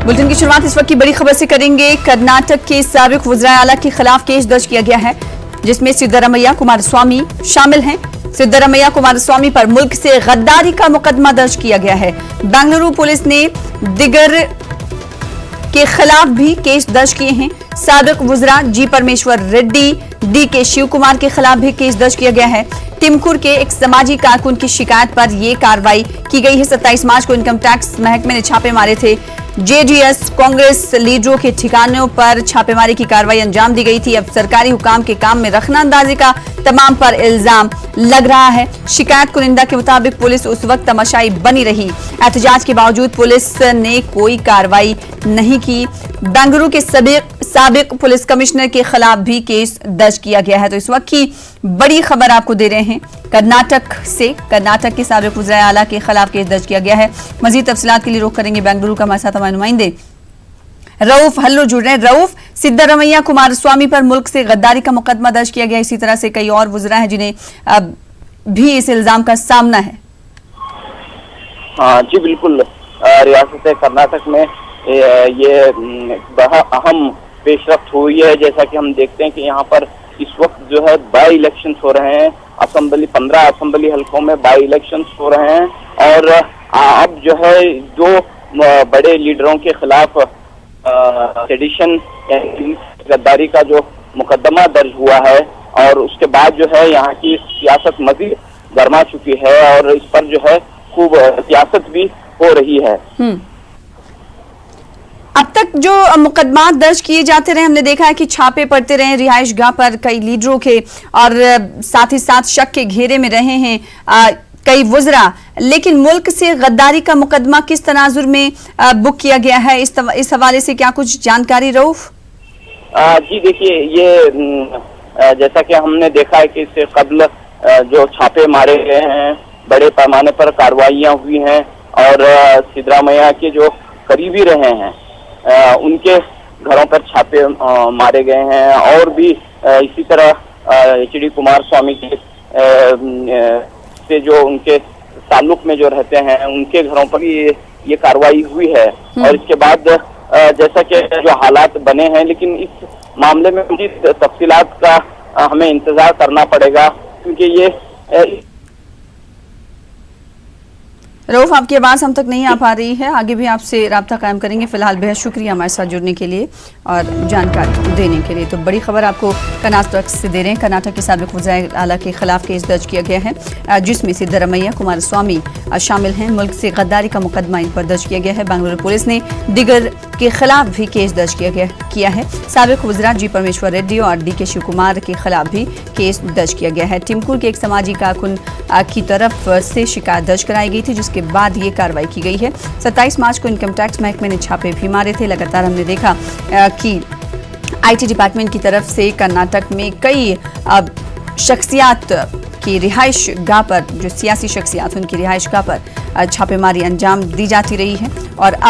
Bulletin की शुरुआत इस वक्त की बड़ी खबर से करेंगे। कर्नाटक के साबिक वज़ीर आला के खिलाफ केस दर्ज किया गया है, जिसमें सिद्धरामैया कुमारस्वामी शामिल हैं। सिद्धरामैया कुमारस्वामी पर मुल्क से गद्दारी का मुकदमा दर्ज किया गया है। बेंगलुरु पुलिस ने दिगर के खिलाफ भी केस दर्ज किए हैं। साबिक वज़ीरा जी परमेश्वर रेड्डी, डी के शिव कुमार के खिलाफ भी केस दर्ज किया गया है। टिमकुर के एक समाजी कारकुन की शिकायत पर यह कार्रवाई की गई है। 27 मार्च को इनकम टैक्स महकमे ने छापे मारे थे। जेडीएस कांग्रेस लीडरों के ठिकानों पर छापेमारी की कार्रवाई अंजाम दी गई थी। अब सरकारी हुकाम के काम में रखना अंदाजी का तमाम पर इल्जाम लग रहा है। शिकायत कुनिंदा के मुताबिक पुलिस उस वक्त तमाशाई बनी रही। एहतजाज के बावजूद पुलिस ने कोई कार्रवाई नहीं की। बेंगलुरु के साबिक पुलिस कमिश्नर के खिलाफ भी केस दर्ज किया गया है। तो इस वक्त की बड़ी खबर आपको दे रहे हैं कर्नाटक से। कर्नाटक के साबिक वज़ीर आला के खिलाफ केस दर्ज किया गया है। मजीद तफसीलात के लिए रुख करेंगे बेंगलुरु का हमारे साथ हमारे नुमाइंदे रऊफ हल्लो जुड़ रहे हैं। रऊफ, सिद्धरामैया कुमारस्वामी पर मुल्क से गद्दारी का मुकदमा दर्ज किया गया। इसी तरह से कई और वज़ीरा हैं जिन्हें भी इस इल्जाम का सामना है। हाँ जी बिल्कुल, रियासत कर्नाटक में ये बहुत अहम पेशरफ्त हुई है। जैसा कि हम देखते हैं कि यहाँ पर इस वक्त जो है बाई इलेक्शन हो रहे हैं। 15 असेंबली हलकों में बाई इलेक्शन हो रहे हैं और अब जो है जो बड़े लीडरों के खिलाफ सेडिशन गद्दारी का जो मुकदमा दर्ज हुआ है और उसके बाद जो है यहाँ की सियासत मजीद गर्मा चुकी है और इस पर जो है खूब सियासत भी हो रही है। अब तक जो मुकदमा दर्ज किए जाते रहे, हमने देखा है कि छापे पड़ते रहे रिहाइश गाह पर कई लीडरों के और साथ ही साथ शक के घेरे में रहे हैं कई वज़ीरा, लेकिन मुल्क से गद्दारी का मुकदमा किस तनाजुर में बुक किया गया है, इस हवाले से क्या कुछ जानकारी रऊफ? जी देखिए, ये जैसा कि हमने देखा है कि इससे कबल जो छापे मारे गए हैं, बड़े पैमाने पर कार्रवाइयां हुई हैं और सिद्धरामैया के जो करीबी रहे हैं उनके घरों पर छापे मारे गए हैं और भी इसी तरह एचडी कुमारस्वामी के से जो उनके ताल्लुक में जो रहते हैं उनके घरों पर ये कार्रवाई हुई है। और इसके बाद जैसा कि जो हालात बने हैं, लेकिन इस मामले में मज़ीद तफसीलात का हमें इंतजार करना पड़ेगा क्योंकि ये रऊफ, आपकी आवाज़ हम तक नहीं आ पा रही है। आगे भी आपसे राब्ता कायम करेंगे। फिलहाल बेहद शुक्रिया हमारे साथ जुड़ने के लिए और जानकारी देने के लिए। तो बड़ी खबर आपको कर्नाटक से दे रहे हैं। कर्नाटक के साबिक वज़ीर आला के खिलाफ केस दर्ज किया गया है, जिसमें सिद्धरामैया कुमारस्वामी शामिल हैं। मुल्क से गद्दारी का मुकदमा इन पर दर्ज किया गया है। बेंगलुरु पुलिस ने दिगर के खिलाफ भी केस दर्ज किया है। साबिक वज़ीरा जी परमेश्वर रेड्डी और डी के शिव कुमार के खिलाफ भी केस दर्ज किया गया है। टिमकुर के एक समाजी कारकुन की तरफ से शिकायत दर्ज कराई गई थी, जिसके बाद ये कार्रवाई की गई है। 27 मार्च को इनकम टैक्स महकमे ने छापे भी मारे थे। लगातार हमने देखा कि आईटी डिपार्टमेंट की तरफ से कर्नाटक में कई शख्सियात की रिहाइश गाह पर, जो सियासी शख्सियात उनकी रिहाइश गाह पर छापेमारी अंजाम दी जाती रही है और